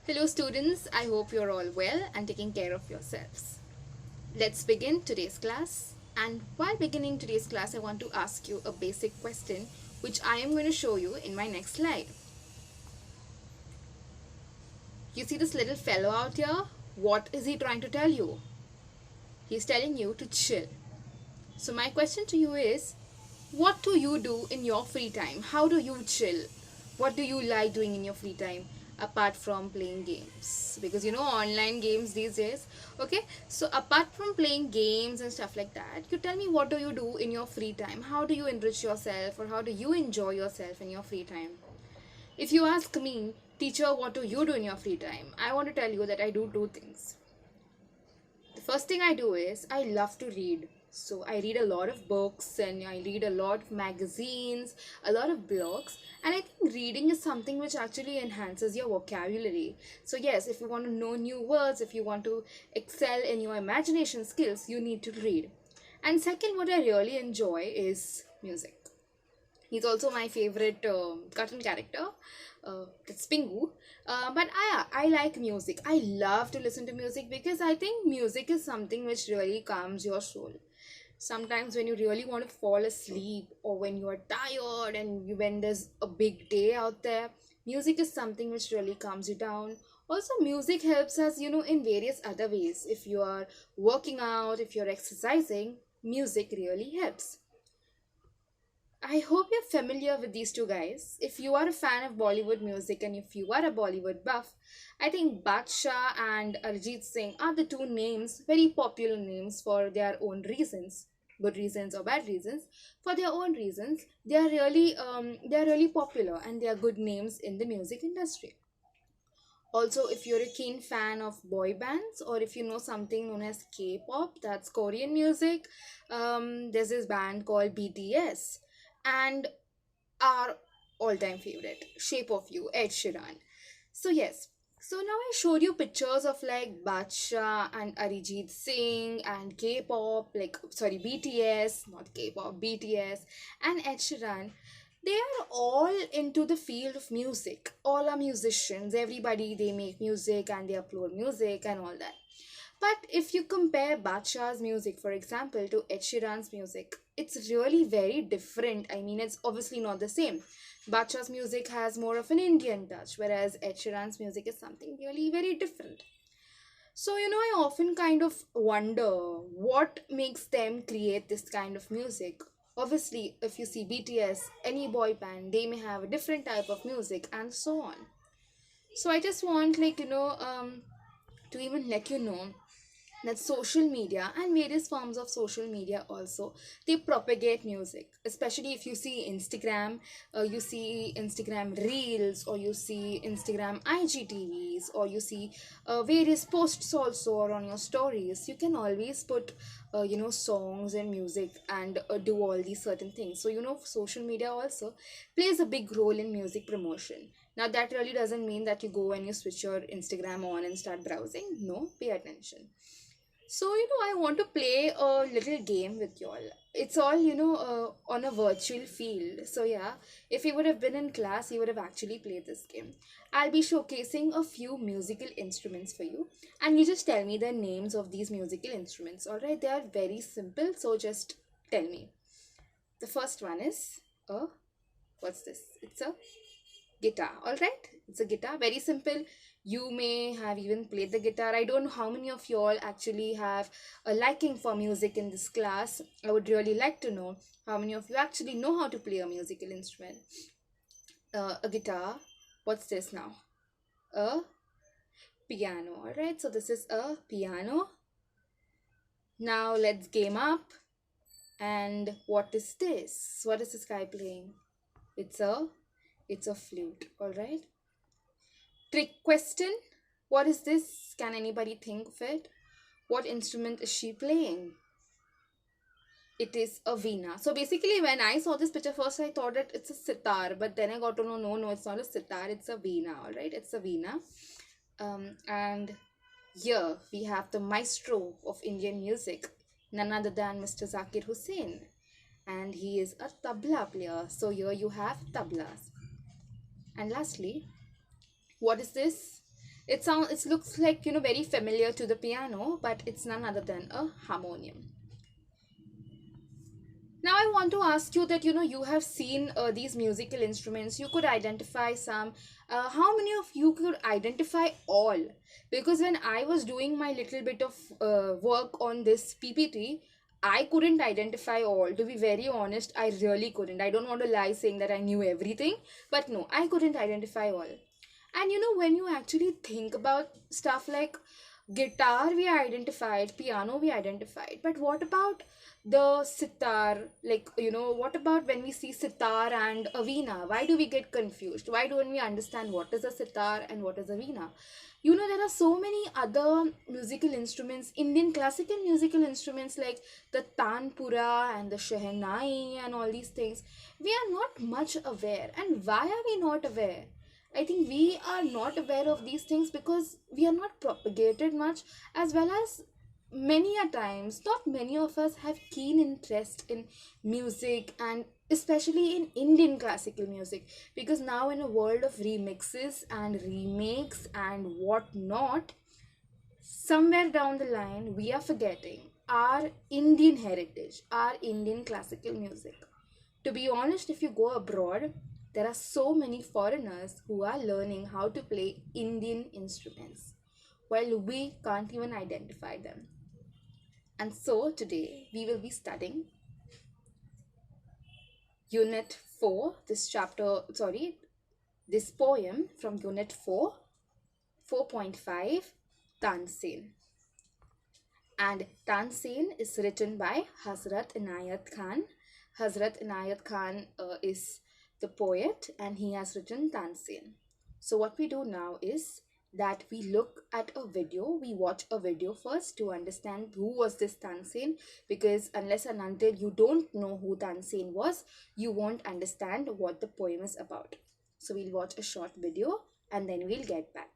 Hello students, I hope you're all well and taking care of yourselves. Let's begin today's class. And while beginning today's class, I want to ask you a basic question which I am going to show you in my next slide. You see this little fellow out here? What is he trying to tell you? He's telling you to chill. So my question to you is, what do you do in your free time? How do you chill? What do you like doing in your free time apart from playing games? Because online games these days. Okay, so apart from playing games and stuff like that, you tell me, what do you do in your free time? How do you enrich yourself, or how do you enjoy yourself in your free time? If you ask me, teacher, what do you do in your free time? I want to tell you that I do two things. The first thing I do is I love to read. So I read a lot of books and I read a lot of magazines, a lot of blogs, and I think reading is something which actually enhances your vocabulary. So yes, if you want to know new words, if you want to excel in your imagination skills, you need to read. And second, what I really enjoy is music. He's also my favorite cartoon character. It's Pingu. But I like music. I love to listen to music because I think music is something which really calms your soul. Sometimes when you really want to fall asleep, or when you are tired and when there's a big day out there, music is something which really calms you down. Also, music helps us, in various other ways. If you are working out, if you're exercising, music really helps. I hope you're familiar with these two guys. If you are a fan of Bollywood music and if you are a Bollywood buff, I think Badshah and Arjit Singh are the two names, very popular names for their own reasons, good reasons or bad reasons. For their own reasons, they are really popular and they are good names in the music industry. Also, if you're a keen fan of boy bands, or if you know something known as K-pop, that's Korean music, there's this band called BTS, and our all-time favorite, Shape of You, Ed Sheeran. So yes, so now I showed you pictures of like Badshah and Arijit Singh and K-pop, like sorry, BTS, not K-pop, BTS and Ed Sheeran. They are all into the field of music. All are musicians. Everybody, they make music and they upload music and all that. But if you compare Badshah's music, for example, to Ed Sheeran's music, it's really very different. I mean, it's obviously not the same. Badshah's music has more of an Indian touch, whereas Ed Sheeran's music is something really very different. So, I often kind of wonder what makes them create this kind of music. Obviously, if you see BTS, any boy band, they may have a different type of music and so on. So, I just want, to even let you know that social media and various forms of social media also, they propagate music. Especially if you see Instagram, you see Instagram reels, or you see Instagram IGTVs, or you see various posts also, or on your stories you can always put songs and music and do all these certain things. So social media also plays a big role in music promotion. Now that really doesn't mean that you go and you switch your Instagram on and start browsing. No, pay attention. So, I want to play a little game with y'all. It's all, on a virtual field. So, yeah, if you would have been in class, you would have actually played this game. I'll be showcasing a few musical instruments for you, and you just tell me the names of these musical instruments. Alright, they are very simple, so just tell me. The first one is what's this? It's a guitar. All right, it's a guitar, very simple. You may have even played the guitar. I don't know how many of you all actually have a liking for music in this class. I would really like to know how many of you actually know how to play a musical instrument. A guitar. What's this now? A piano. All right, so this is a piano. Now let's game up. And what is this? What is this guy playing? It's a flute. All right. Trick question. What is this? Can anybody think of it? What instrument is she playing? It is a veena. So basically, when I saw this picture first, I thought that it's a sitar, but then I got to know, no, no, it's not a sitar, it's a veena. All right, it's a veena. And here we have the maestro of Indian music, none other than Mr. Zakir Hussain, and he is a tabla player. So here you have tablas. And lastly, what is this? It looks like, very familiar to the piano, but it's none other than a harmonium. Now I want to ask you that, you have seen these musical instruments. You could identify some. How many of you could identify all? Because when I was doing my little bit of work on this PPT, I couldn't identify all. To be very honest, I really couldn't. I don't want to lie saying that I knew everything, but no, I couldn't identify all. And when you actually think about stuff like guitar, we identified, piano, we identified, but what about the sitar? Like, what about when we see sitar and a veena? Why do we get confused? Why don't we understand what is a sitar and what is a veena? There are so many other musical instruments, Indian classical musical instruments, like the tanpura and the shehnai and all these things. We are not much aware. And why are we not aware? I think we are not aware of these things because we are not propagated much, as well as many a times, not many of us have keen interest in music, and especially in Indian classical music, because now in a world of remixes and remakes and whatnot, somewhere down the line we are forgetting our Indian heritage, our Indian classical music. To be honest, if you go abroad, there are so many foreigners who are learning how to play Indian instruments, while we can't even identify them. And so today we will be studying Unit 4, this poem from Unit 4, 4.5, Tansen. And Tansen is written by Hazrat Inayat Khan. Hazrat Inayat Khan is the poet, and he has written Tansen. So what we do now is that we look at a video, we watch a video first to understand who was this Tansen, because unless and until you don't know who Tansen was, you won't understand what the poem is about. So we'll watch a short video and then we'll get back.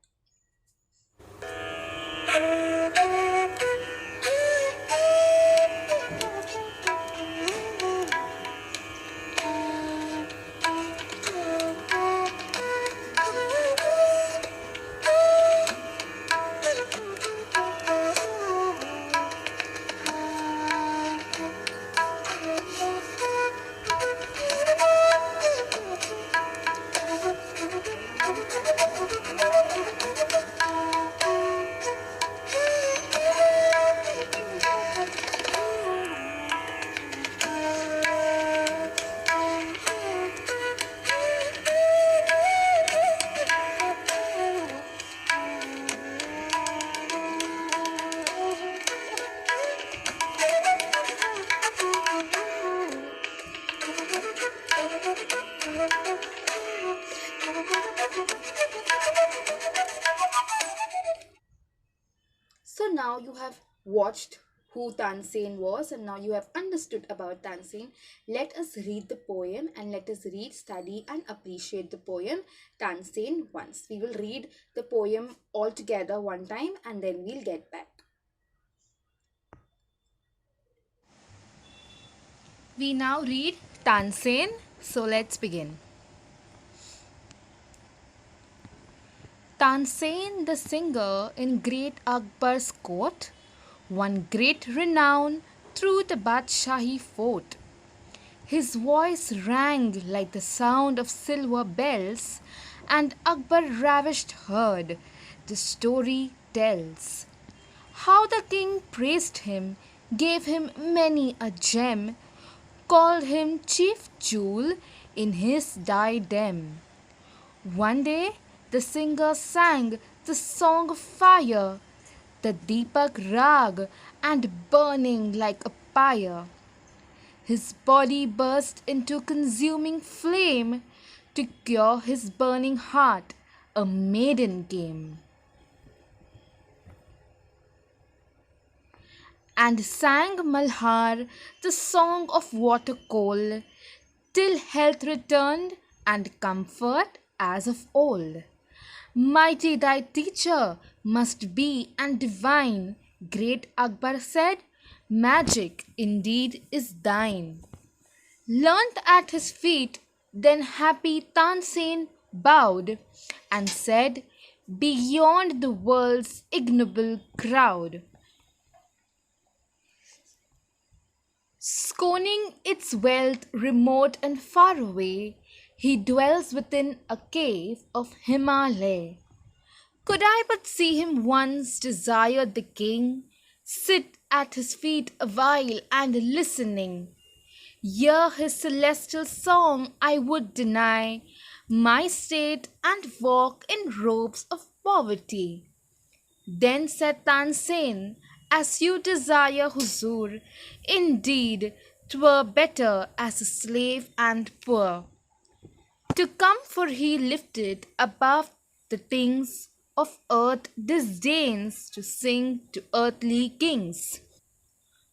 So now you have watched who Tansen was, and now you have understood about Tansen. Let us read the poem, and let us read, study and appreciate the poem Tansen once. We will read the poem all together one time and then we'll get back. We now read Tansen, so let's begin. Tansen the singer in great Akbar's court won great renown through the Badshahi fort. His voice rang like the sound of silver bells, and Akbar ravished heard the story tells. How the king praised him, gave him many a gem, called him chief jewel in his diadem. One day the singer sang the song of fire, the Deepak Rag, and burning like a pyre. His body burst into consuming flame to cure his burning heart, a maiden came. And sang Malhar the song of water coal, till health returned and comfort as of old. Mighty thy teacher must be and divine, great Akbar said, magic indeed is thine. Learnt at his feet, then happy Tansen bowed and said, beyond the world's ignoble crowd. Scorning its wealth remote and far away, he dwells within a cave of Himalaya. Could I but see him once, desired the king, sit at his feet awhile and listening, hear his celestial song, I would deny my state and walk in robes of poverty. Then said Tansen, as you desire Huzur, indeed 'twere better as a slave and poor to come, for he lifted above the things of earth, disdains to sing to earthly kings.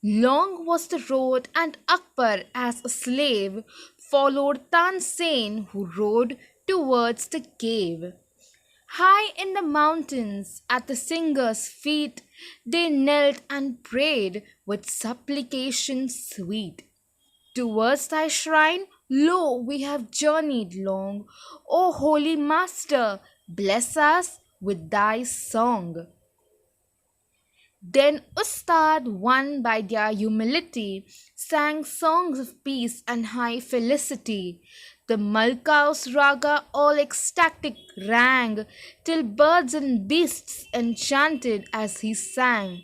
Long was the road, and Akbar as a slave followed Tansen, who rode towards the cave. High in the mountains, at the singer's feet, they knelt and prayed with supplication sweet. Towards thy shrine, lo, we have journeyed long. O holy master, bless us with thy song. Then Ustad, won by their humility, sang songs of peace and high felicity. The Malkaus Raga all ecstatic rang, till birds and beasts enchanted as he sang.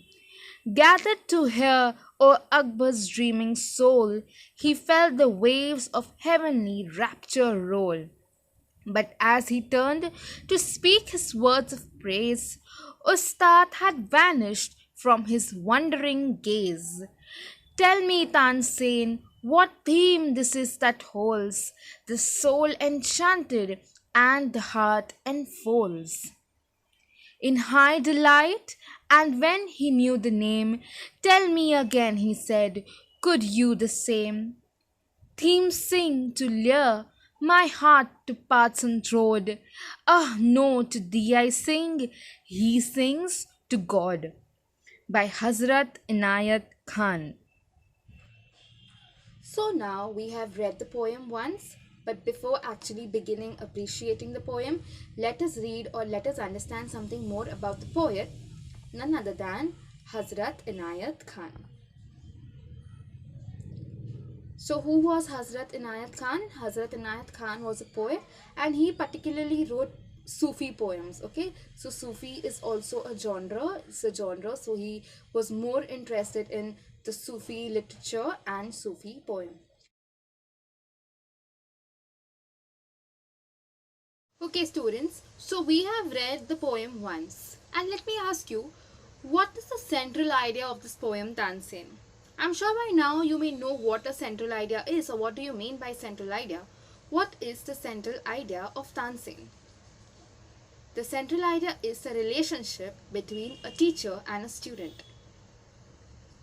Gathered to hear, O Akbar's dreaming soul, he felt the waves of heavenly rapture roll. But as he turned to speak his words of praise, Ustad had vanished from his wondering gaze. Tell me, Tansen, what theme this is that holds the soul enchanted and the heart enfolds. In high delight, and when he knew the name, tell me again, he said, could you the same theme sing to lure my heart to paths untrod? Ah, no, to thee I sing, he sings to God. By Hazrat Inayat Khan. So now we have read the poem once, but before actually beginning appreciating the poem, let us read or let us understand something more about the poet, none other than Hazrat Inayat Khan. So who was Hazrat Inayat Khan? Hazrat Inayat Khan was a poet, and he particularly wrote Sufi poems. Okay, so Sufi is also a genre. It's a genre, so he was more interested in the Sufi literature and Sufi poem. Okay, students, so we have read the poem once, and let me ask you, what is the central idea of this poem, Tansen? I'm sure by now you may know what a central idea is, or what do you mean by central idea? What is the central idea of Tansen? The central idea is the relationship between a teacher and a student.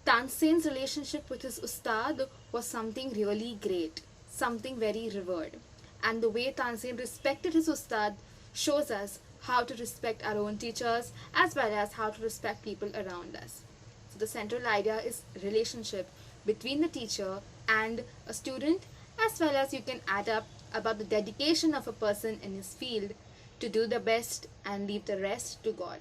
Tansen's relationship with his Ustad was something really great, something very revered. And the way Tansen respected his Ustad shows us how to respect our own teachers as well as how to respect people around us. So the central idea is relationship between the teacher and a student, as well as you can add up about the dedication of a person in his field to do the best and leave the rest to God.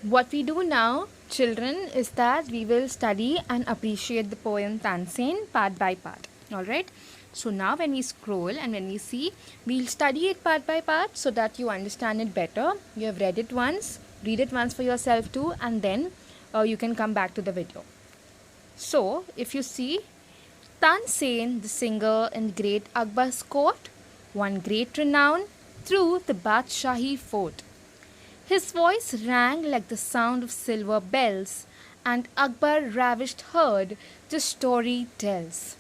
What we do now, children, is that we will study and appreciate the poem Tansen part by part. Alright? So now when we scroll and when we see, we'll study it part by part so that you understand it better. You have read it once, read it once for yourself too, and then you can come back to the video. So if you see, Tansen, the singer in great Akbar's court, won great renown through the Badshahi fort. His voice rang like the sound of silver bells, and Akbar ravished heard the story tells.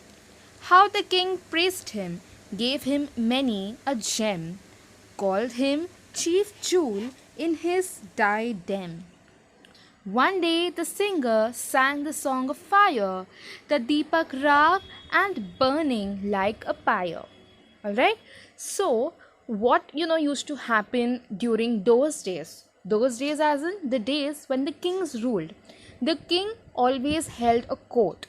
How the king praised him, gave him many a gem, called him chief jewel in his diadem. One day the singer sang the song of fire, the Deepak Rag, and burning like a pyre. Alright? So, what used to happen during those days? Those days as in the days when the kings ruled. The king always held a court,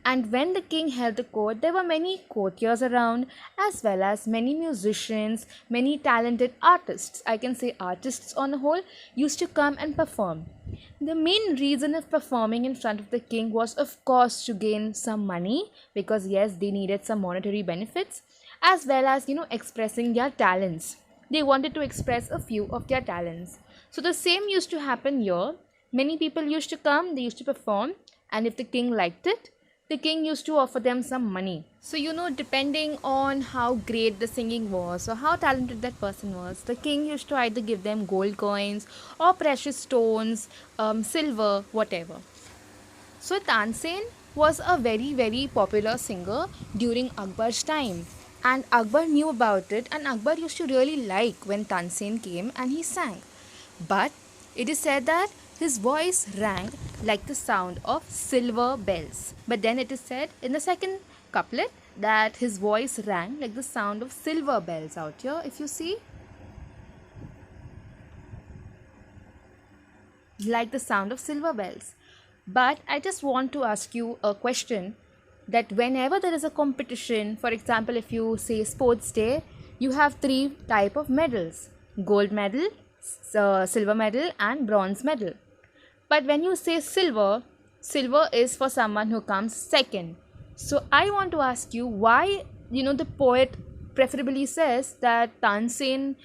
And when the king held the court, there were many courtiers around, as well as many musicians, many talented artists. I can say artists on a whole used to come and perform. The main reason of performing in front of the king was, of course, to gain some money, because yes, they needed some monetary benefits, as well as expressing their talents. They wanted to express a few of their talents. So the same used to happen here. Many people used to come, they used to perform, and if the king liked it, the king used to offer them some money. So, depending on how great the singing was or how talented that person was, the king used to either give them gold coins or precious stones, silver, whatever. So, Tansen was a very, very popular singer during Akbar's time. And Akbar knew about it, and Akbar used to really like when Tansen came and he sang. But it is said that his voice rang like the sound of silver bells. But then it is said in the second couplet that his voice rang like the sound of silver bells out here, if you see. Like the sound of silver bells. But I just want to ask you a question, that whenever there is a competition, for example, if you say sports day, you have 3 type of medals: gold medal, silver medal and bronze medal. But when you say silver, silver is for someone who comes second. So I want to ask you why, the poet preferably says that Tansen's,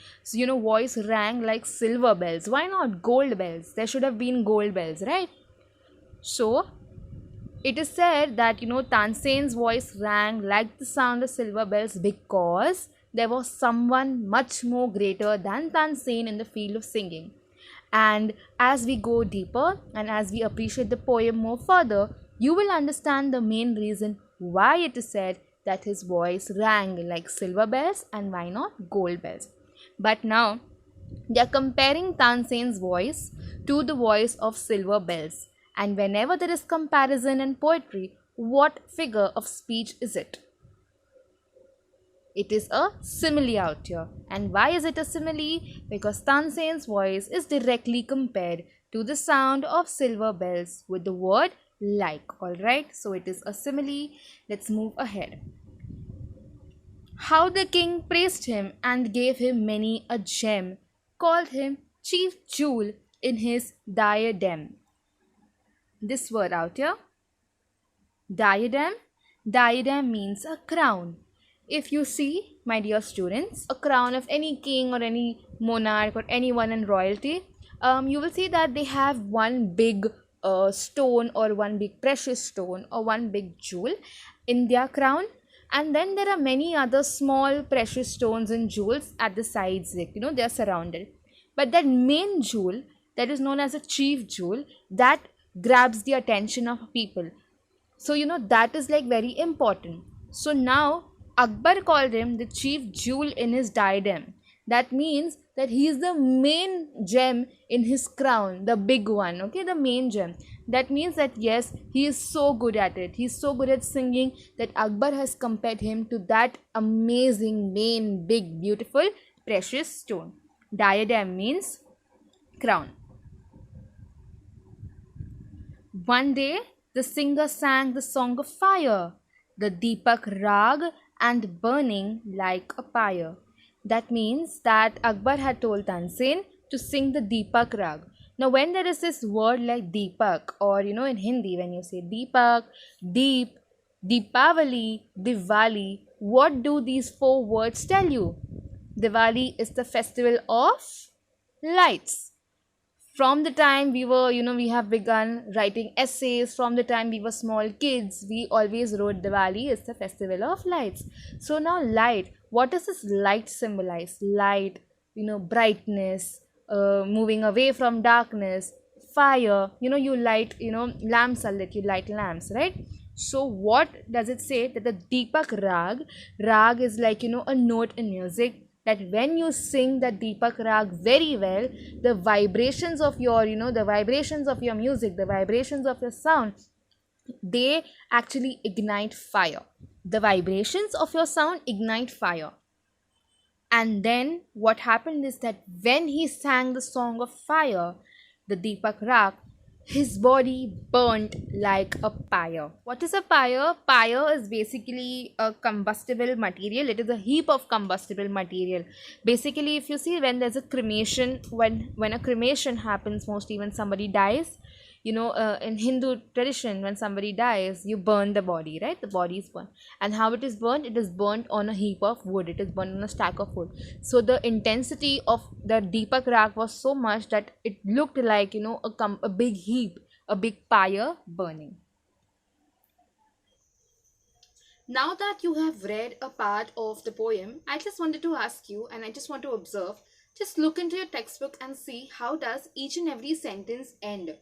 voice rang like silver bells. Why not gold bells? There should have been gold bells, right? So it is said that, Tansen's voice rang like the sound of silver bells because there was someone much more greater than Tansen in the field of singing. And as we go deeper and as we appreciate the poem more further, you will understand the main reason why it is said that his voice rang like silver bells and why not gold bells. But now they are comparing Tansen's voice to the voice of silver bells. And whenever there is comparison in poetry, what figure of speech is it? It is a simile out here. And why is it a simile? Because Tansen's voice is directly compared to the sound of silver bells with the word like. Alright, so it is a simile. Let's move ahead. How the king praised him and gave him many a gem, called him chief jewel in his diadem. This word out here, diadem. Diadem means a crown. If you see, my dear students, a crown of any king or any monarch or anyone in royalty, you will see that they have one big stone or one big precious stone or one big jewel in their crown, and then there are many other small precious stones and jewels at the sides, like, they are surrounded. But that main jewel, that is known as a chief jewel, that grabs the attention of people. So that is like very important. So now Akbar called him the chief jewel in his diadem. That means that he is the main gem in his crown, the big one, okay, the main gem. That means that yes, he is so good at it. He is so good at singing that Akbar has compared him to that amazing, main, big, beautiful, precious stone. Diadem means crown. One day, the singer sang the song of fire, the Deepak Rag, and burning like a pyre. That means that Akbar had told Tansen to sing the Deepak Rag. Now, when there is this word like Deepak, or in Hindi, when you say Deepak, Deep, Deepavali, Diwali, what do these 4 words tell you? Diwali is the festival of lights. From the time we were, we have begun writing essays, from the time we were small kids, we always wrote Diwali is the festival of lights. So now light, what does this light symbolize? Light, brightness, moving away from darkness, fire, you light, lamps are lit, you light lamps, right? So what does it say? That the Deepak Rag is like, a note in music, that when you sing the Deepak Rag very well, the vibrations of your, the vibrations of your music, the vibrations of your sound, they actually ignite fire. The vibrations of your sound ignite fire. And then what happened is that when he sang the song of fire, the Deepak Rag, His body burnt like a pyre. What is a pyre? Pyre is basically a combustible material. It is a heap of combustible material. Basically, if you see, when there's a cremation, when a cremation happens, mostly when somebody dies, in Hindu tradition, when somebody dies, you burn the body, right? The body is burned. And how it is burned? It is burnt on a heap of wood. It is burned on a stack of wood. So the intensity of the Deepak Rak was so much that it looked like, a big heap, a big pyre burning. Now that you have read a part of the poem, I just wanted to ask you, and I just want to observe, just look into your textbook and see how does each and every sentence end.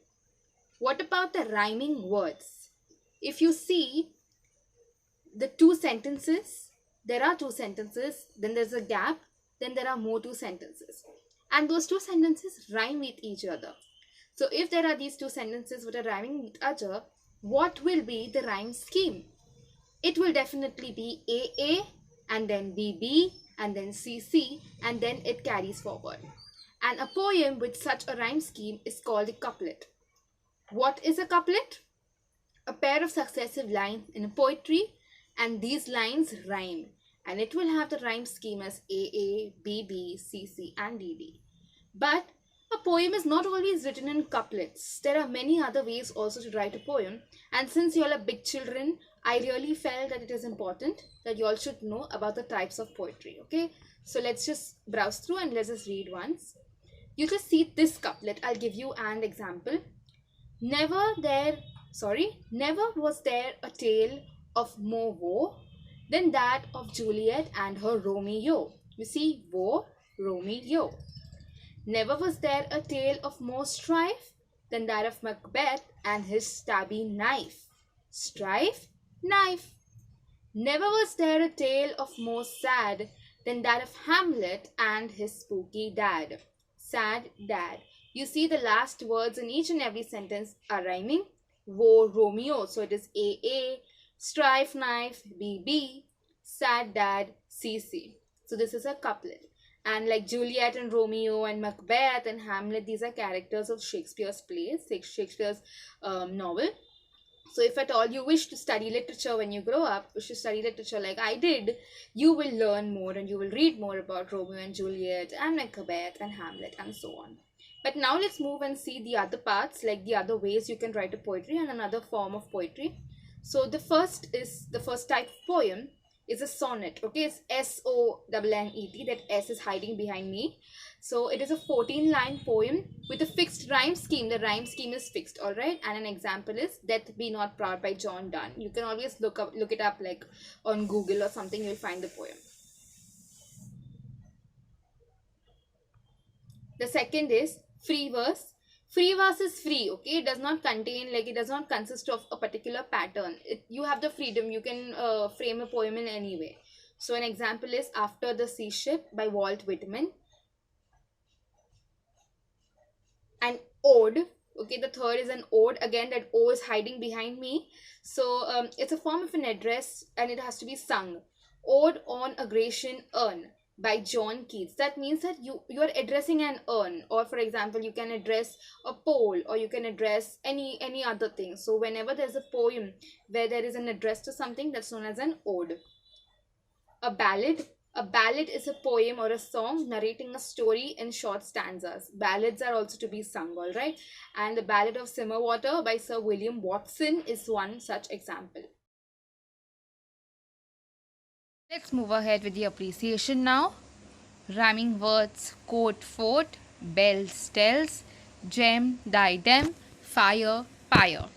What about the rhyming words? If you see the two sentences, there are two sentences, then there's a gap, then there are more two sentences. And those two sentences rhyme with each other. So if there are these two sentences which are rhyming with each other, what will be the rhyme scheme? It will definitely be AA and then BB and then CC and then it carries forward. And a poem with such a rhyme scheme is called a couplet. What is a couplet? A pair of successive lines in a poetry, and these lines rhyme, and it will have the rhyme scheme as AA, BB, CC and DD. But a poem is not always written in couplets. There are many other ways also to write a poem, and since you all are big children, I really felt that it is important that you all should know about the types of poetry. Okay, so let's just browse through and let's just read once. You just see this couplet. I'll give you an example. Never was there a tale of more woe than that of Juliet and her Romeo. You see, woe, Romeo. Never was there a tale of more strife than that of Macbeth and his stabby knife. Strife, knife. Never was there a tale of more sad than that of Hamlet and his spooky dad. Sad dad. You see the last words in each and every sentence are rhyming. Woe, Romeo. So it is AA, strife, knife, BB, sad dad, CC. So this is a couplet. And like Juliet and Romeo and Macbeth and Hamlet, these are characters of Shakespeare's plays, Shakespeare's novel. So if at all you wish to study literature when you grow up, wish to study literature like I did, you will learn more and you will read more about Romeo and Juliet and Macbeth and Hamlet and so on. But now let's move and see the other parts, like the other ways you can write a poetry and another form of poetry. So the first type of poem is a sonnet. Okay, it's SONNET. That S is hiding behind me. So it is a 14-line poem with a fixed rhyme scheme. The rhyme scheme is fixed, all right. And an example is "Death Be Not Proud" by John Donne. You can always look it up like on Google or something. You'll find the poem. The second is free verse. Free verse is free, okay? It does not contain, like, it does not consist of a particular pattern. You have the freedom. You can frame a poem in any way. So an example is "After the Sea Ship" by Walt Whitman. An ode, okay, the third is an ode. Again, that O is hiding behind me. So it's a form of an address and it has to be sung. Ode on a Grecian Urn by John Keats. That means that you are addressing an urn, or for example you can address a pole, or you can address any other thing. So whenever there's a poem where there is an address to something, that's known as an ode. A ballad is a poem or a song narrating a story in short stanzas. Ballads are also to be sung, all right. And the Ballad of Simmerwater by Sir William Watson is one such example. Let's move ahead with the appreciation now. Rhyming words: coat, fort, bells, tells, gem, diadem, fire, pyre.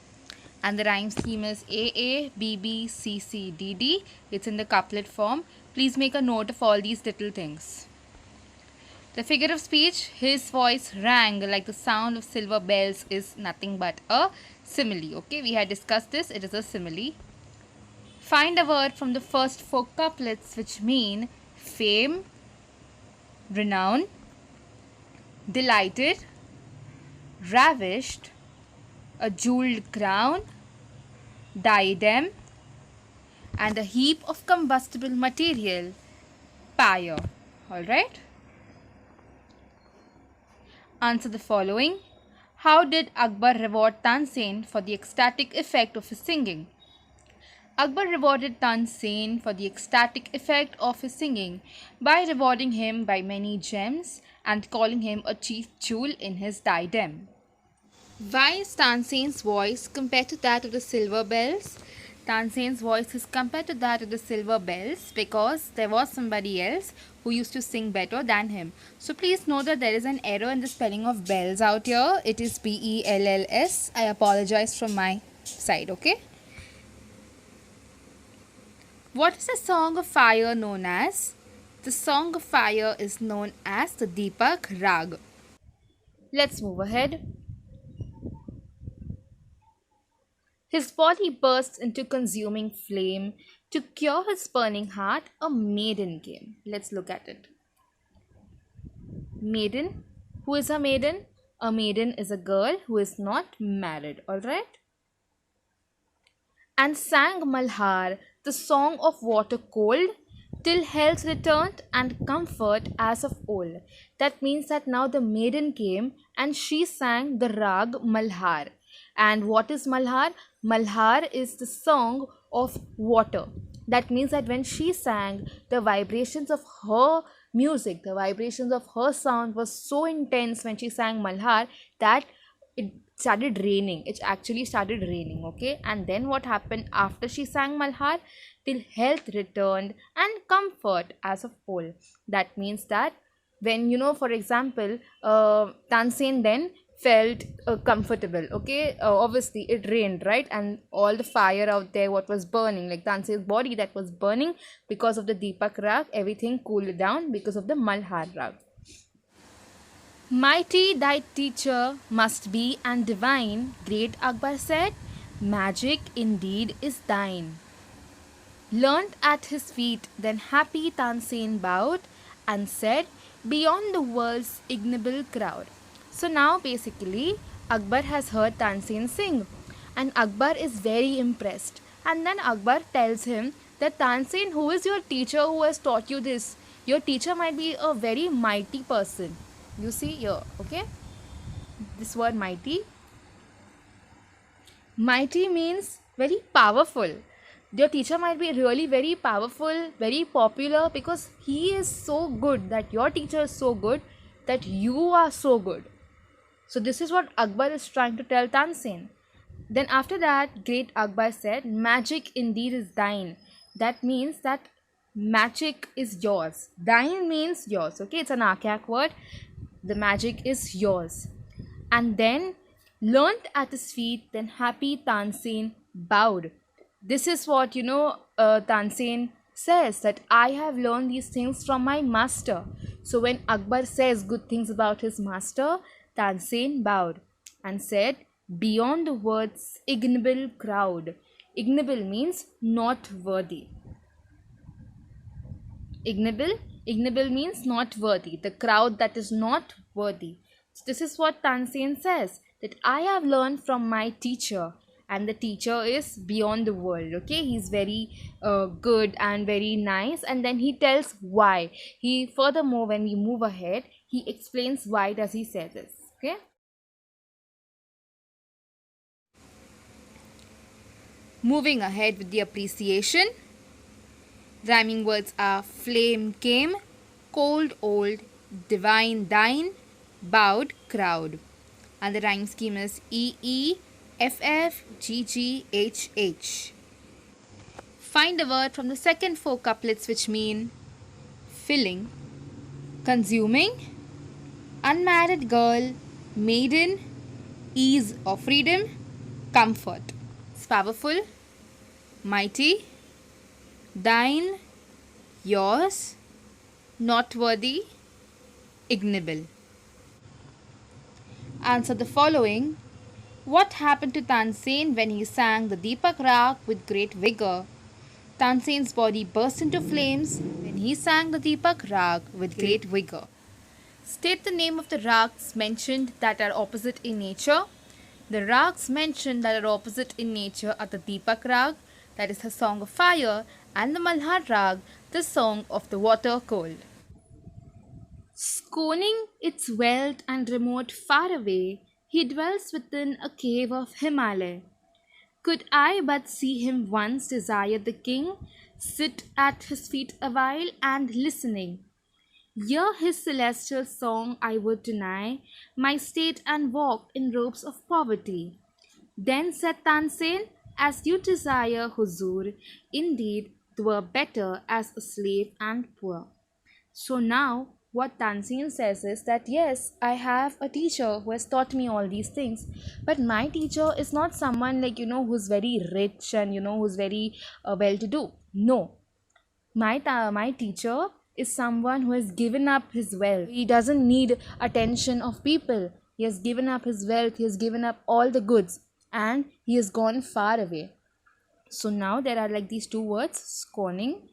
And the rhyme scheme is AA, BB, CC, DD. It's in the couplet form. Please make a note of all these little things. The figure of speech: his voice rang like the sound of silver bells, is nothing but a simile. Okay, we had discussed this. It is a simile. Find a word from the first four couplets which mean fame, renown, delighted, ravished, a jeweled crown, diadem, and a heap of combustible material, pyre. Alright? Answer the following. How did Akbar reward Tansen for the ecstatic effect of his singing? Akbar rewarded Tansen for the ecstatic effect of his singing by rewarding him by many gems and calling him a chief jewel in his diadem. Why is Tansen's voice compared to that of the silver bells? Tansen's voice is compared to that of the silver bells because there was somebody else who used to sing better than him. So please note that there is an error in the spelling of bells out here. It is bells. I apologize from my side, okay? What is the Song of Fire known as? The Song of Fire is known as the Deepak Rag. Let's move ahead. His body bursts into consuming flame. To cure his burning heart, a maiden came. Let's look at it. Maiden. Who is a maiden? A maiden is a girl who is not married, alright? And sang Malhar, the song of water cold, till health returned and comfort as of old. That means that now the maiden came and she sang the rag Malhar. And what is Malhar? Malhar is the song of water. That means that when she sang, the vibrations of her music, the vibrations of her sound was so intense when she sang Malhar that it started raining. It actually started raining, okay? And then what happened after she sang Malhar? Till health returned and comfort as of old. That means that when, for example, Tansen then felt comfortable, okay? Obviously it rained, right? And all the fire out there, what was burning, like Tansen's body that was burning because of the Deepak Rag, everything cooled down because of the Malhar Rag. Mighty thy teacher must be and divine, great Akbar said, magic indeed is thine. Learnt at his feet, then happy Tansen bowed and said, beyond the world's ignoble crowd. So now basically Akbar has heard Tansen sing and Akbar is very impressed. And then Akbar tells him that Tansen, who is your teacher who has taught you this? Your teacher might be a very mighty person. You see here, okay? This word mighty. Mighty means very powerful. Your teacher might be really very powerful, very popular because he is so good, that your teacher is so good that you are so good. So this is what Akbar is trying to tell Tansen. Then after that, great Akbar said, magic indeed is thine. That means that magic is yours. Thine means yours, okay? It's an archaic word. The magic is yours. And then learnt at his feet, then happy Tansen bowed. This is what, Tansen says, that I have learned these things from my master. So when Akbar says good things about his master, Tansen bowed and said, beyond the words ignoble crowd. Ignoble means not worthy. Ignoble means not worthy. The crowd that is not worthy. So this is what Tansen says, that I have learned from my teacher. And the teacher is beyond the world, okay? He's very good and very nice. And then he tells why. Furthermore, when we move ahead, he explains why does he say this, okay? Moving ahead with the appreciation. Rhyming words are flame came, cold old, divine thine, bowed crowd. And the rhyme scheme is EE, FF, GG, HH. Find a word from the second four couplets which mean filling, consuming, unmarried girl, maiden, ease or freedom, comfort. It's powerful, mighty, thine, yours, not worthy, ignoble. Answer the following. What happened to Tansen when he sang the Deepak Rag with great vigor? Tansen's body burst into flames when he sang the Deepak Rag with great vigor. State the name of the rags mentioned that are opposite in nature. The rags mentioned that are opposite in nature are the Deepak Rag, that is the song of fire, and the Malhar Rag, the song of the water cold. Scorning its wealth and remote far away, He dwells within a cave of Himalaya. Could I but see him once, desire the king, sit at his feet awhile and listening. Hear his celestial song, I would deny my state and walk in robes of poverty. Then said Tansen, as you desire, Huzur, indeed, 'twere better as a slave and poor. So now, what Tanzeen says is that yes, I have a teacher who has taught me all these things, but my teacher is not someone like who's very rich and who's very well to do. No, my teacher is someone who has given up his wealth. He doesn't need attention of people. He has given up his wealth, he has given up all the goods, and he has gone far away. So now there are like these two words, scorning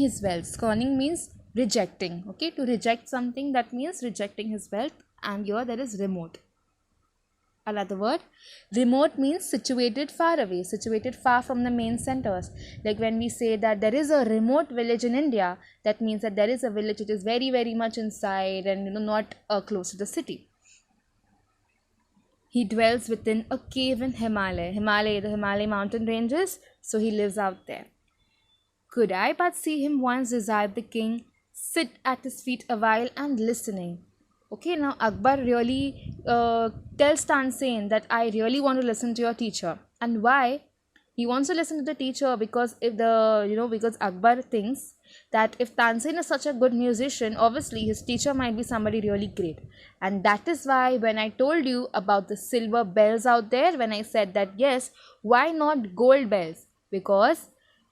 his wealth. Scorning means rejecting. Okay, to reject something, that means rejecting his wealth. And here there is remote. Another word, remote means situated far away, situated far from the main centers. Like when we say that there is a remote village in India, that means that there is a village which is very, very much inside and not close to the city. He dwells within a cave in Himalaya. The Himalaya mountain ranges, so he lives out there. Could I but see him once, desired the king, sit at his feet awhile and listening. Okay, now Akbar really tells Tansen that I really want to listen to your teacher. And why? He wants to listen to the teacher because because Akbar thinks that if Tansen is such a good musician, obviously his teacher might be somebody really great. And that is why when I told you about the silver bells out there, when I said that yes, why not gold bells? Because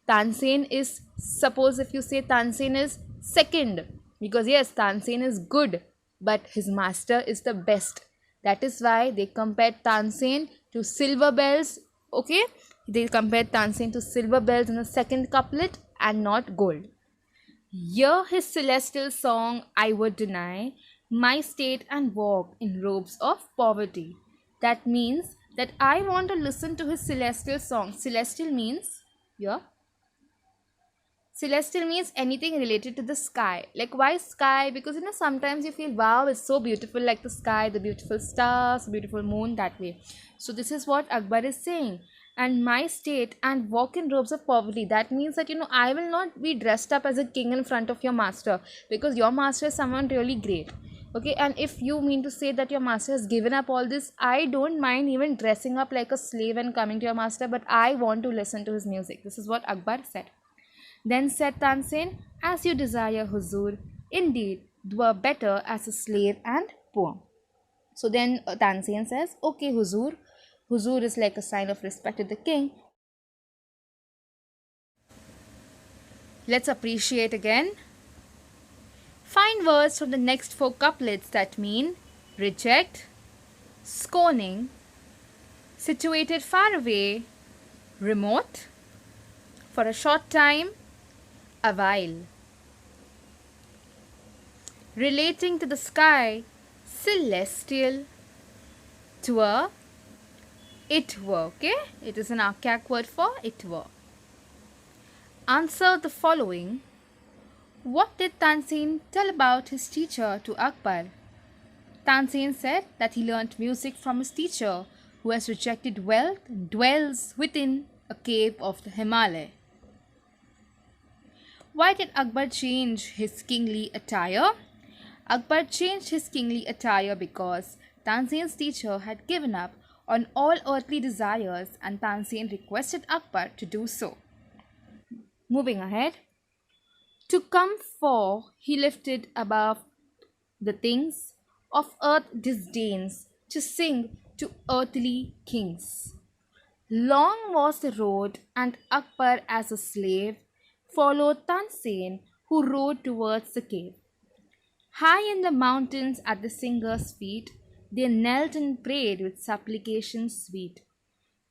Tansen is, suppose if you say Tansen is second, because yes, Tansen is good, but his master is the best. That is why they compared Tansen to silver bells. Okay, they compared Tansen to silver bells in the second couplet and not gold. Hear his celestial song, I would deny my state and walk in robes of poverty. That means that I want to listen to his celestial song. Celestial means, yeah, celestial means anything related to the sky. Like why sky? Because sometimes you feel wow, it's so beautiful, like the sky, the beautiful stars, beautiful moon, that way. So this is what Akbar is saying. And my state and walk in robes of poverty. That means that I will not be dressed up as a king in front of your master, because your master is someone really great. Okay, and if you mean to say that your master has given up all this, I don't mind even dressing up like a slave and coming to your master, but I want to listen to his music. This is what Akbar said. Then said Tansen, as you desire, Huzur, indeed, 'twere better as a slave and poor. So then Tansen says, okay, Huzur. Huzur is like a sign of respect to the king. Let's appreciate again. Find words from the next four couplets that mean reject, scorning, situated far away, remote, for a short time, a while. Relating to the sky, celestial, twere, it were. Okay, it is an archaic word for it were. Answer the following. What did Tansen tell about his teacher to Akbar? Tansen said that he learnt music from his teacher, who has rejected wealth and dwells within a cave of the Himalaya. Why did Akbar change his kingly attire? Akbar changed his kingly attire because Tansen's teacher had given up on all earthly desires and Tansen requested Akbar to do so. Moving ahead. To come for he lifted above the things of earth disdains to sing to earthly kings. Long was the road and Akbar as a slave followed Tansen, who rode towards the cave. High in the mountains at the singer's feet, they knelt and prayed with supplications sweet.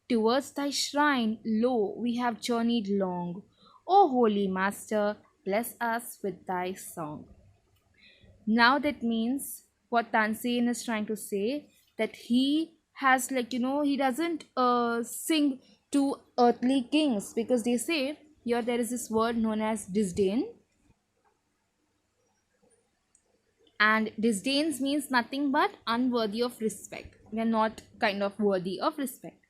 Towards thy shrine, lo, we have journeyed long. O holy master, bless us with thy song. Now that means what Tansen is trying to say, that he has he doesn't sing to earthly kings, because they say here there is this word known as disdain, And disdains means nothing but unworthy of respect. We are not kind of worthy of respect.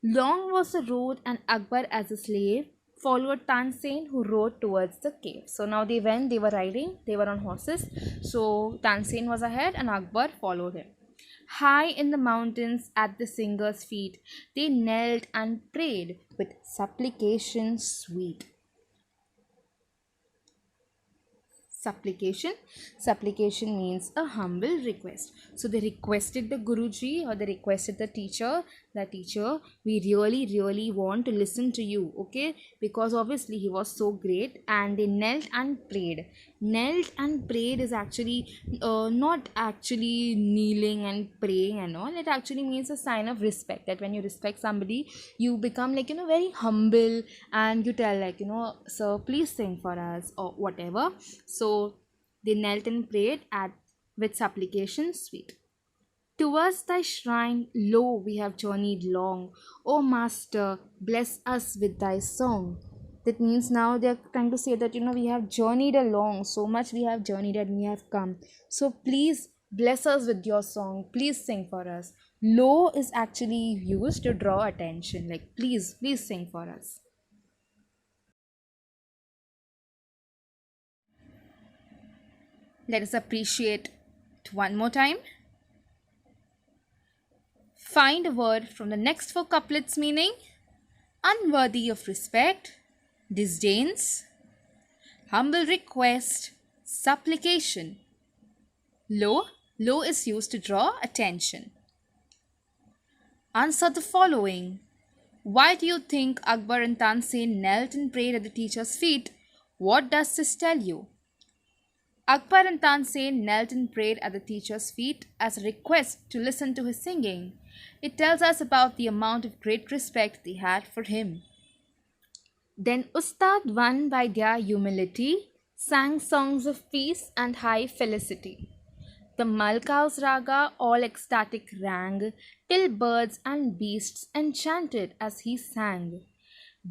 Long was the road, and Akbar as a slave followed Tansen, who rode towards the cave. So now they went, they were riding, they were on horses. So Tansen was ahead and Akbar followed him. High in the mountains at the singer's feet, they knelt and prayed with supplication sweet. Supplication means a humble request. So they requested the Guruji, or they requested the teacher, that teacher, we really want to listen to you, okay, because obviously he was so great. And they knelt and prayed is actually not actually kneeling and praying and all. It actually means a sign of respect, that when you respect somebody, you become like, very humble, and you tell like, sir, please sing for us or whatever. So they knelt and prayed with supplication sweet. Towards thy shrine, lo, we have journeyed long. O Master, bless us with thy song. That means now they are trying to say that, we have journeyed along, so much we have journeyed and we have come. So please bless us with your song. Please sing for us. Lo is actually used to draw attention. Like, please sing for us. Let us appreciate it one more time. Find a word from the next 4 couplets meaning unworthy of respect, disdains, humble request, supplication. Lo is used to draw attention. Answer the following. Why do you think Akbar and Tansen knelt and prayed at the teacher's feet? What does this tell you? Akbar and Tansen knelt and prayed at the teacher's feet as a request to listen to his singing. It tells us about the amount of great respect they had for him. Then Ustad, won by their humility, sang songs of peace and high felicity. The Malkaus Raga all ecstatic rang, till birds and beasts enchanted as he sang.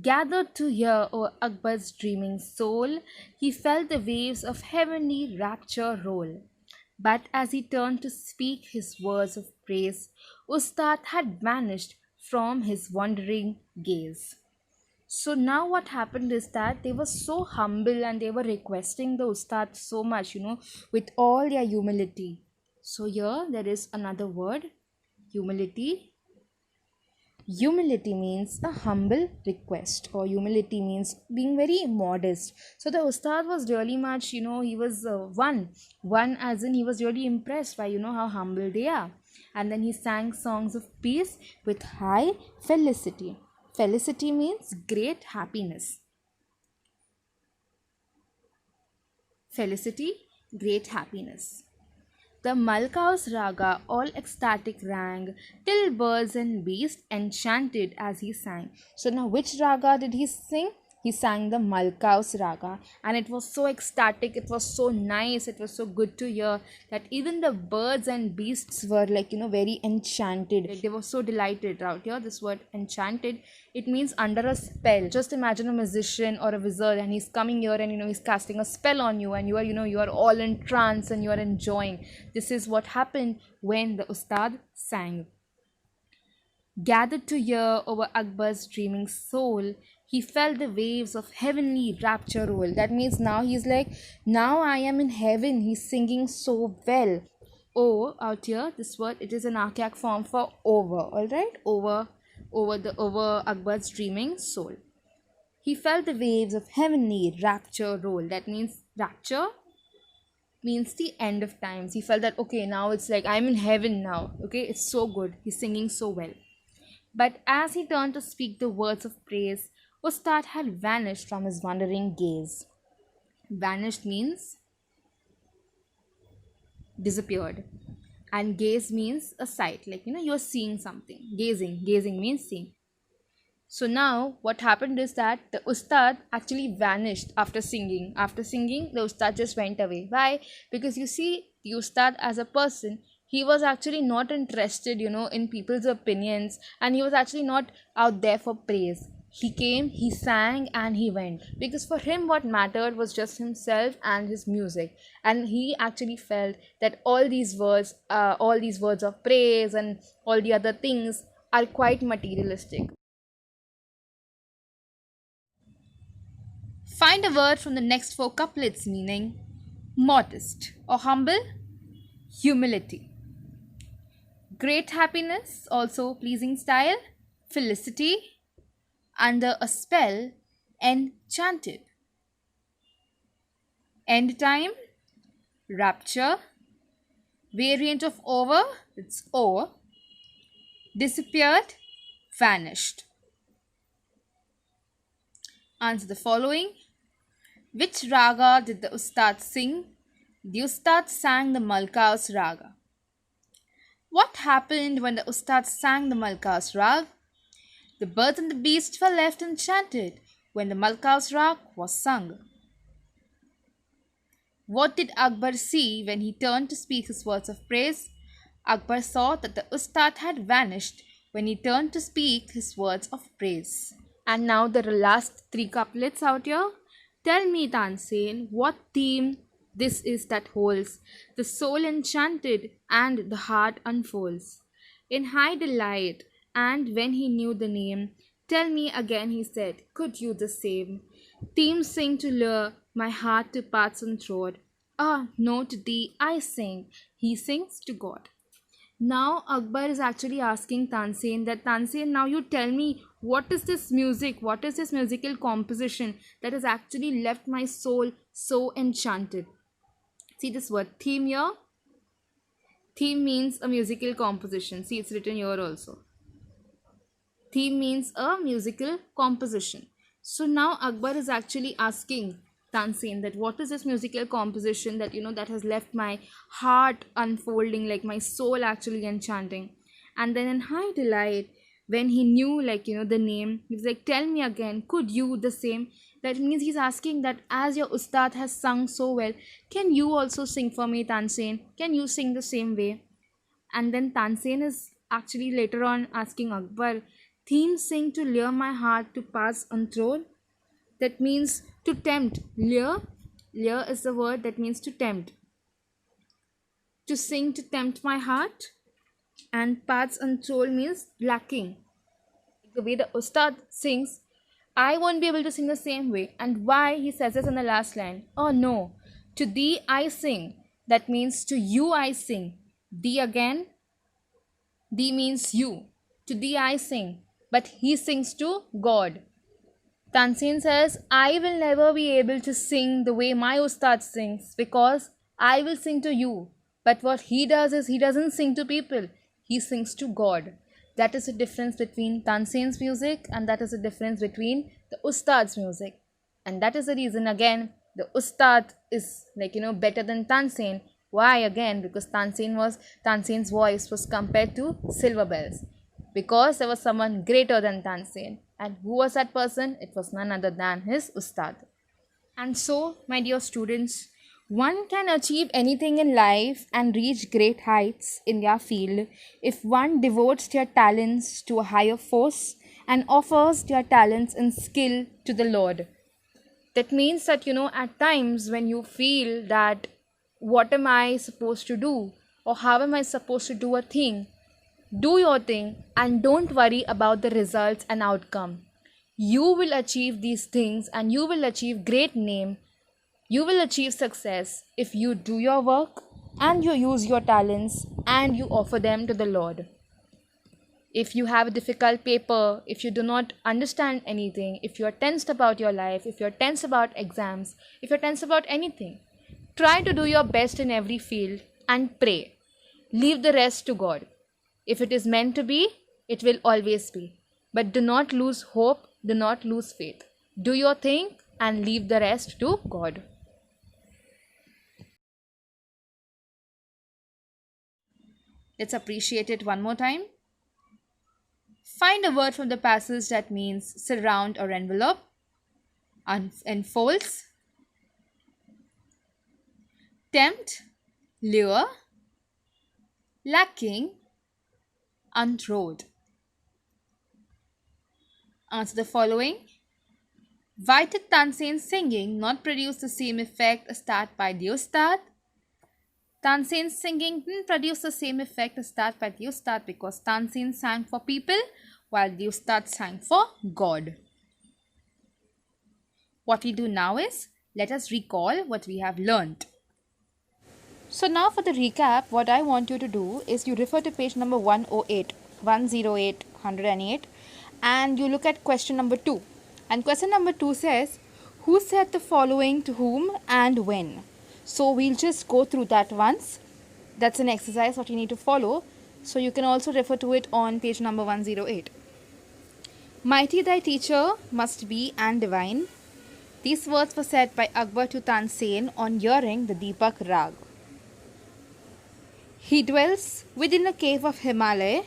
Gathered to hear o'er Akbar's dreaming soul, he felt the waves of heavenly rapture roll. But as he turned to speak his words of praise, Ustad had vanished from his wandering gaze. So now what happened is that they were so humble and they were requesting the Ustad so much, with all their humility. So here there is another word, humility. Humility means a humble request, or humility means being very modest. So the Ustad was really much, he was one as in he was really impressed by, how humble they are. And then he sang songs of peace with high felicity. Felicity means great happiness. Felicity, great happiness. The Malkaus Raga all ecstatic rang, till birds and beasts enchanted as he sang. So now which Raga did he sing? He sang the Malkaus Raga, and it was so ecstatic, it was so nice, it was so good to hear that even the birds and beasts were like, very enchanted. Like they were so delighted. Out here, this word enchanted, it means under a spell. Just imagine a musician or a wizard and he's coming here and, he's casting a spell on you and you are, you are all in trance and you are enjoying. This is what happened when the Ustad sang. Gathered to hear over Akbar's dreaming soul, he felt the waves of heavenly rapture roll. That means now he's like, now I am in heaven. He's singing so well. Oh, out here, this word, it is an archaic form for over. Alright? Over Akbar's dreaming soul. He felt the waves of heavenly rapture roll. That means rapture means the end of times. He felt that, okay, now it's like I'm in heaven now. Okay, it's so good. He's singing so well. But as he turned to speak the words of praise, Ustad had vanished from his wandering gaze. Vanished means disappeared. And gaze means a sight. Like, you're seeing something. Gazing means seeing. So now what happened is that the Ustad actually vanished after singing. After singing, the Ustad just went away. Why? Because you see, the Ustad as a person, he was actually not interested, in people's opinions, and he was actually not out there for praise. He came, he sang, and he went. Because for him, what mattered was just himself and his music. And he actually felt that all these words of praise and all the other things are quite materialistic. Find a word from the next four couplets meaning modest or humble, humility, great happiness, also pleasing style, felicity, under a spell, enchanted, end time, rapture, variant of over, it's over, disappeared, vanished. Answer the following. Which raga did the Ustad sing? The Ustad sang the Malkaus raga. What happened when the Ustad sang the Malkaus rag? The birds and the beasts were left enchanted when the Malkaus rag was sung. What did Akbar see when he turned to speak his words of praise? Akbar saw that the Ustad had vanished when he turned to speak his words of praise. And now the last three couplets out here. Tell me, Tansen, what theme this is that holds the soul enchanted and the heart unfolds in high delight. And when he knew the name, tell me again, he said, could you the same theme sing to lure my heart to paths untrod? Ah, no, to thee I sing. He sings to God. Now Akbar is actually asking Tansen that Tansen, now you tell me what is this music, what is this musical composition that has actually left my soul so enchanted. See this word theme here. Theme means a musical composition. See, it's written here also. Theme means a musical composition. So now Akbar is actually asking Tansen that what is this musical composition that that has left my heart unfolding, like my soul actually enchanting. And then in high delight, when he knew the name, he was like, tell me again, could you the same? That means he's asking that as your Ustad has sung so well, can you also sing for me, Tansen? Can you sing the same way? And then Tansen is actually later on asking Akbar, theme sing to lure my heart to pass untrod. That means to tempt. Lure is the word that means to tempt. To sing to tempt my heart. And paths untrod means lacking. The way the Ustad sings, I won't be able to sing the same way. And why? He says this in the last line. Oh no, to thee I sing. That means to you I sing. Thee again. Thee means you. To thee I sing. But he sings to God. Tansen says, I will never be able to sing the way my Ustad sings because I will sing to you. But what he does is he doesn't sing to people. He sings to God. That is the difference between Tansen's music and that is the difference between the Ustad's music. And that is the reason again the Ustad is better than Tansen. Why again? Because Tansen's voice was compared to silver bells. Because there was someone greater than Tansen. And who was that person? It was none other than his Ustad. And so, my dear students, one can achieve anything in life and reach great heights in their field if one devotes their talents to a higher force and offers their talents and skill to the Lord. That means that, at times when you feel that what am I supposed to do or how am I supposed to do a thing, do your thing and don't worry about the results and outcome. You will achieve these things and you will achieve great name. You will achieve success if you do your work and you use your talents and you offer them to the Lord. If you have a difficult paper, if you do not understand anything, if you are tensed about your life, if you are tense about exams, if you are tense about anything, try to do your best in every field and pray. Leave the rest to God. If it is meant to be, it will always be. But do not lose hope, do not lose faith. Do your thing and leave the rest to God. Let's appreciate it one more time. Find a word from the passage that means surround or envelope, enfolds, tempt, lure, lacking, untrod. Answer the following. Why did Tansen's singing not produce the same effect as that by the Ustad? Tansen's singing didn't produce the same effect as that by the Ustad because Tansen sang for people while the Ustad sang for God. What we do now is, let us recall what we have learnt. So now for the recap, what I want you to do is you refer to page number 108, 108, 108 and you look at question number 2. And question number 2 says, who said the following to whom and when? So we'll just go through that once. That's an exercise what you need to follow. So you can also refer to it on page number 108. Mighty thy teacher must be and divine. These words were said by Akbar to Tansen on hearing the Deepak Rag. He dwells within a cave of Himalaya.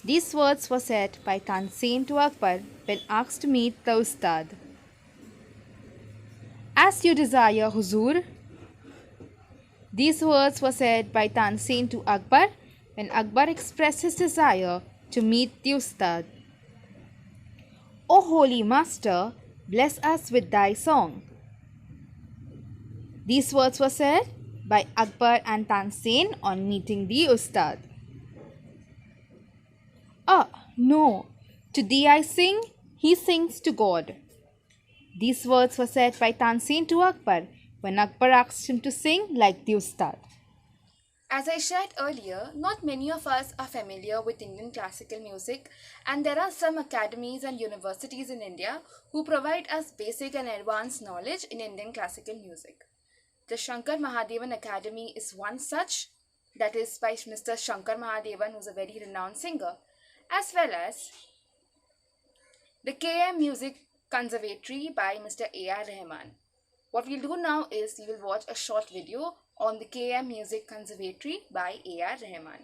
These words were said by Tansen to Akbar when asked to meet the Ustad. As you desire, Huzur. These words were said by Tansen to Akbar when Akbar expressed his desire to meet the Ustad. O Holy Master, bless us with thy song. These words were said by Akbar and Tansen on meeting the Ustad. No, to thee I sing, he sings to God. These words were said by Tansen to Akbar when Akbar asked him to sing like the Ustad. As I shared earlier, not many of us are familiar with Indian classical music, and there are some academies and universities in India who provide us basic and advanced knowledge in Indian classical music. The Shankar Mahadevan Academy is one such, that is by Mr. Shankar Mahadevan, who is a very renowned singer, as well as the KM Music Conservatory by Mr. A.R. Rahman. What we'll do now is we will watch a short video on the KM Music Conservatory by A.R. Rahman.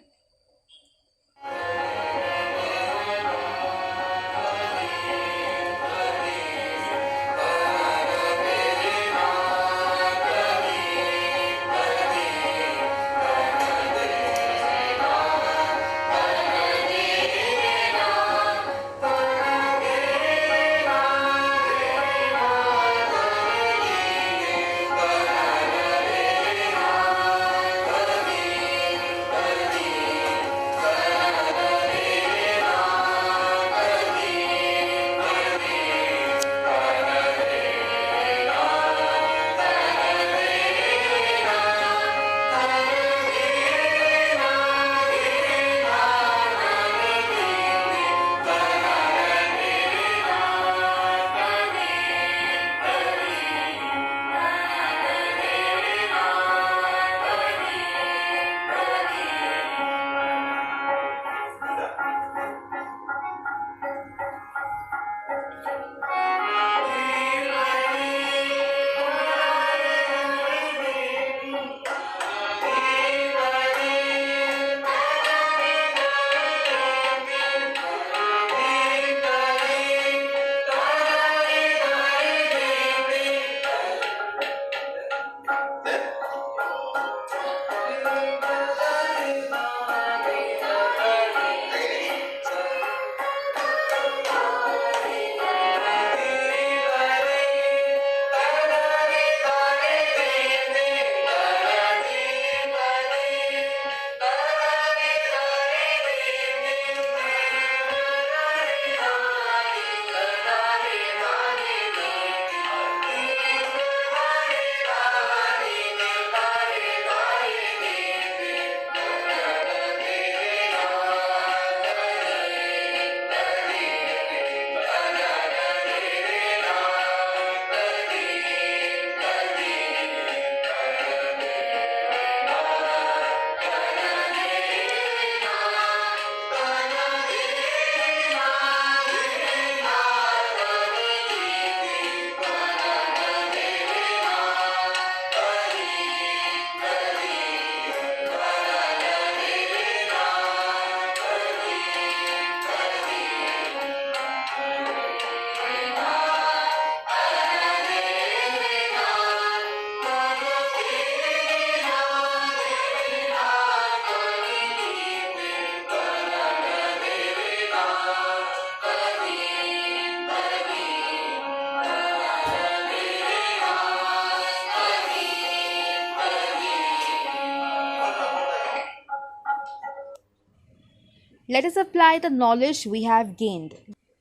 Let us apply the knowledge we have gained.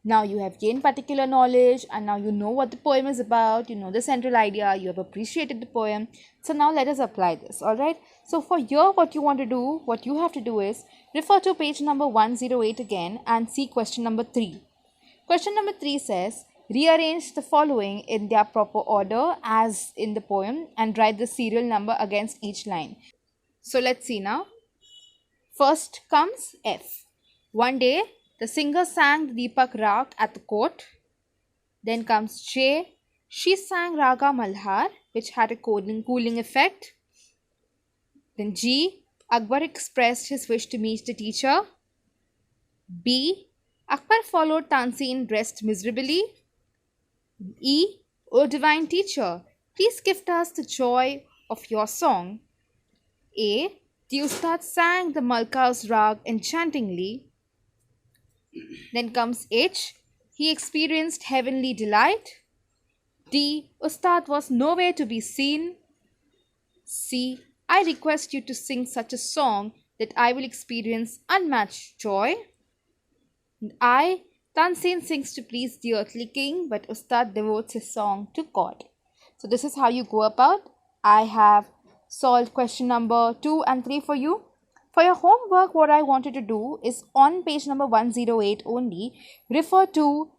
Now you have gained particular knowledge and now you know what the poem is about, you know the central idea, you have appreciated the poem. So now let us apply this, alright? So for here what you have to do is refer to page number 108 again and see question number 3. Question number 3 says, rearrange the following in their proper order as in the poem and write the serial number against each line. So let's see now. First comes F. One day, the singer sang the Deepak Rag at the court. Then comes J. She sang Raga Malhar, which had a cooling effect. Then G. Akbar expressed his wish to meet the teacher. B. Akbar followed Tanzeen dressed miserably. E. O divine teacher, please gift us the joy of your song. A. The Ustad sang the Malka's Rag enchantingly. Then comes H. He experienced heavenly delight. D. Ustad was nowhere to be seen. C. I request you to sing such a song that I will experience unmatched joy. And I. Tanzeen sings to please the earthly king, but Ustad devotes his song to God. So this is how you go about. I have solved question number 2 and 3 for you. For your homework, what I wanted to do is on page number 108 only, refer to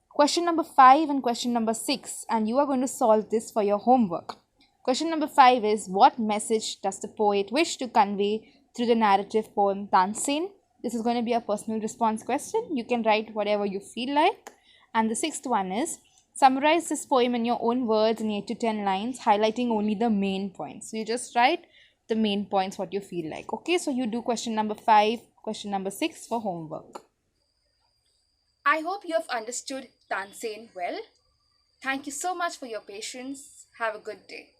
question number 5 and question number 6 and you are going to solve this for your homework. Question number 5 is, what message does the poet wish to convey through the narrative poem Tanzeen? This is going to be a personal response question. You can write whatever you feel like. And the 6th one is, summarize this poem in your own words in 8 to 10 lines, highlighting only the main points. So you just write the main points what you feel like. Okay, so you do question number 5, question number 6 for homework. I hope you have understood Tanzeen well. Thank you so much for your patience. Have a good day.